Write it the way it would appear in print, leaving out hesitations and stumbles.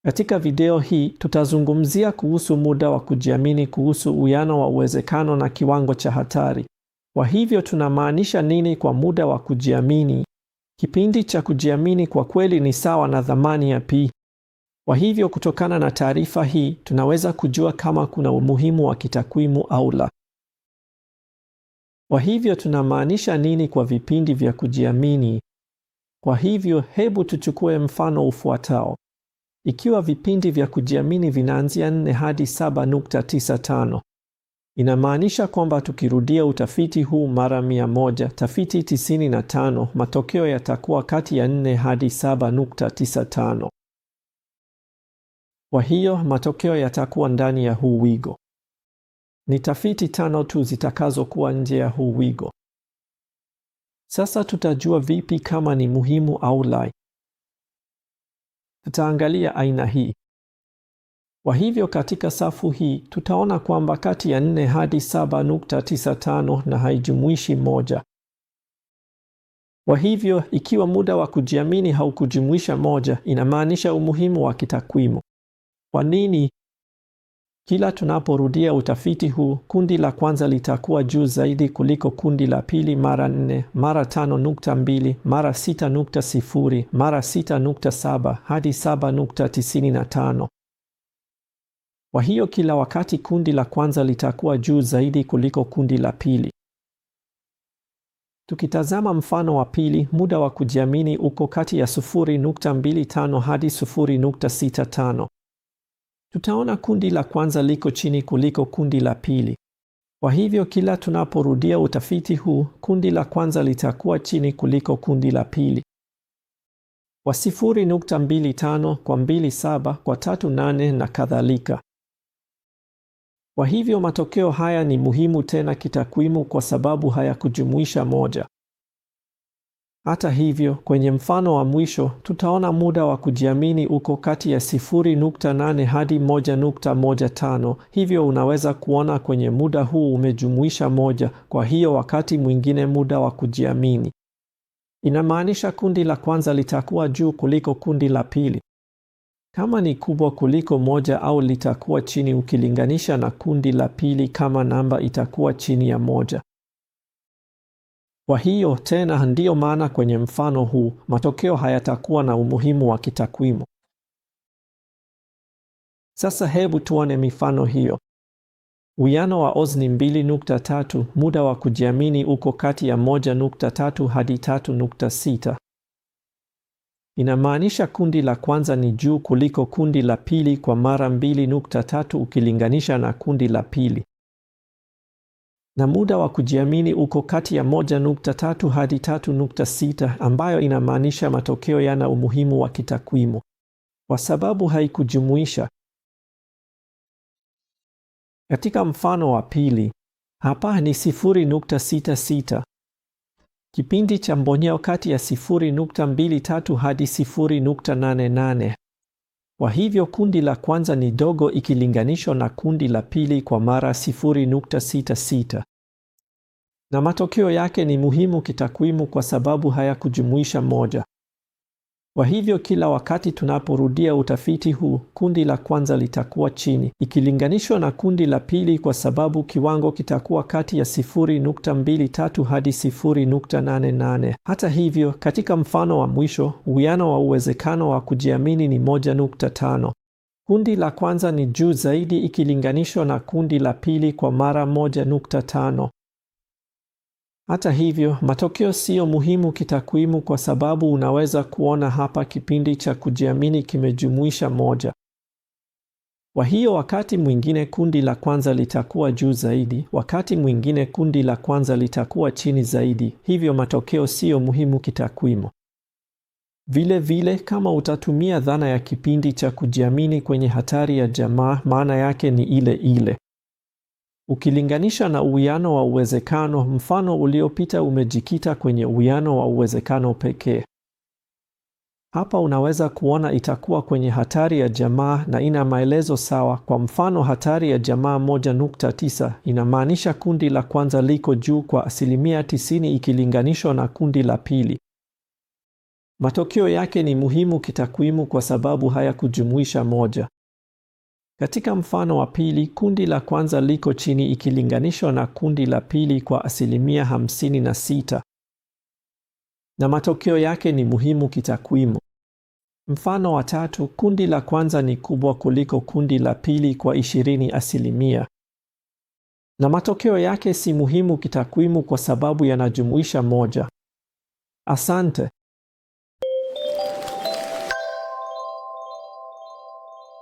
Katika video hii tutazungumzia kuhusu muda wa kujiamini, kuhusu uwiano wa uwezekano na kiwango cha hatari. Kwa hivyo tunamaanisha nini kwa muda wa kujiamini? Kipindi cha kujiamini kwa kweli ni sawa na thamani ya P. Kwa hivyo kutokana na taarifa hii tunaweza kujua kama kuna umuhimu wa kitakwimu au la. Kwa hivyo tunamaanisha nini kwa vipindi vya kujiamini? Kwa hivyo hebu tuchukue mfano ufuatao. Ikiwa vipindi vya kujiamini vinaanzia 4 hadi 7.95, inamaanisha kwamba tukirudia utafiti huu mara 100, tafiti 95, matokeo yatakuwa kati ya 4 hadi 7.95. Kwa hiyo matokeo yatakuwa ndani ya huu wigo. Ni tafiti 5 tu zitakazokuwa nje ya huu wigo. Sasa tutajua vipi kama ni muhimu au la? Tutaangalia aina hii. Kwa hivyo katika safu hii tutaona kwamba kati ya 4 hadi 7.95 na haijumuishi 1. Kwa hivyo ikiwa muda wa kujiamini haukujumuisha 1, inamaanisha umuhimu wa kitakwimu. Kwa nini? Kila tunaporudia utafiti huu, kundi la kwanza litakuwa juu zaidi kuliko kundi la pili mara 4, mara 5.2, mara 6.0, mara 6.7 hadi 7.95. Kwa hiyo kila wakati kundi la kwanza litakuwa juu zaidi kuliko kundi la pili. Tukitazama mfano wa pili, muda wa kujiamini uko kati ya 0.25 hadi 0.65. Tutaona kundi la kwanza liko chini kuliko kundi la pili. Kwa hivyo kila tunaporudia utafiti huu, kundi la kwanza litakuwa chini kuliko kundi la pili. Kwa 0.25, kwa 2.7, kwa 3.8 na kadhalika. Kwa hivyo matokeo haya ni muhimu tena kitakwimu kwa sababu hayakujumuisha 1. Hata hivyo, kwenye mfano wa mwisho, tutaona muda wa kujiamini uko kati ya 0.8 hadi 1.15. Hivyo unaweza kuona kwenye muda huu umejumuisha 1. Kwa hiyo wakati mwingine muda wa kujiamini inamaanisha kundi la kwanza litakuwa juu kuliko kundi la pili. Kama ni kubwa kuliko 1 au litakuwa chini ukilinganisha na kundi la pili kama namba itakuwa chini ya 1. Kwa hiyo tena ndiyo maana kwenye mfano huu matokeo hayatakuwa na umuhimu wa kitakwimu. Sasa hebu tuone mifano hiyo. Uwiano wa Oz ni 2.3, muda wa kujiamini uko kati ya 1.3 hadi 3.6. Inamaanisha kundi la kwanza ni juu kuliko kundi la pili kwa mara 2.3 ukilinganisha na kundi la pili. Na muda wa kujiamini uko kati ya 1.3 hadi 3.6, ambayo inamaanisha matokeo yana umuhimu wa kitakwimu. Kwa sababu haikujumuisha. Katika mfano wa pili, hapa ni 0.66. Kipindi cha mbonyeo kati ya 0.23 hadi 0.88. Kwa hivyo kundi la kwanza ni dogo ikilinganishwa na kundi la pili kwa mara 0.66. Na matokeo yake ni muhimu kitakwimu kwa sababu hayakujumuisha 1. Kwa hivyo kila wakati tunaporudia utafiti huu, kundi la kwanza litakuwa chini ikilinganishwa na kundi la pili kwa sababu kiwango kitakuwa kati ya 0.23 hadi 0.88. Hata hivyo, katika mfano wa mwisho, uwiano wa uwezekano wa kujiamini ni 1.5. Kundi la kwanza ni juu zaidi ikilinganishwa na kundi la pili kwa mara 1.5. Hata hivyo, matokeo siyo muhimu kitakwimu kwa sababu unaweza kuona hapa kipindi cha kujiamini kimejumuisha 1. Kwa hiyo wakati mwingine kundi la kwanza litakuwa juu zaidi, wakati mwingine kundi la kwanza litakuwa chini zaidi, hivyo matokeo siyo muhimu kitakwimu. Vile vile kama utatumia dhana ya kipindi cha kujiamini kwenye hatari ya jamaa, maana yake ni ile ile. Ukilinganisha na uwiano wa uwezekano, mfano uliopita umejikita kwenye uwiano wa uwezekano pekee. Hapa unaweza kuona itakuwa kwenye hatari ya jamaa na ina maelezo sawa. Kwa mfano hatari ya jamaa 1.9 inamaanisha kundi la kwanza liko juu kwa 90% ikilinganishwa na kundi la pili. Matokeo yake ni muhimu kitakwimu kwa sababu hayakujumuisha moja. Katika mfano wa pili, kundi la kwanza liko chini ikilinganishwa na kundi la pili kwa 56%. Na matokeo yake ni muhimu kitakwimu. Mfano wa tatu, kundi la kwanza ni kubwa kuliko kundi la pili kwa 20%. Na matokeo yake si muhimu kitakwimu kwa sababu yanajumuisha moja. Asante.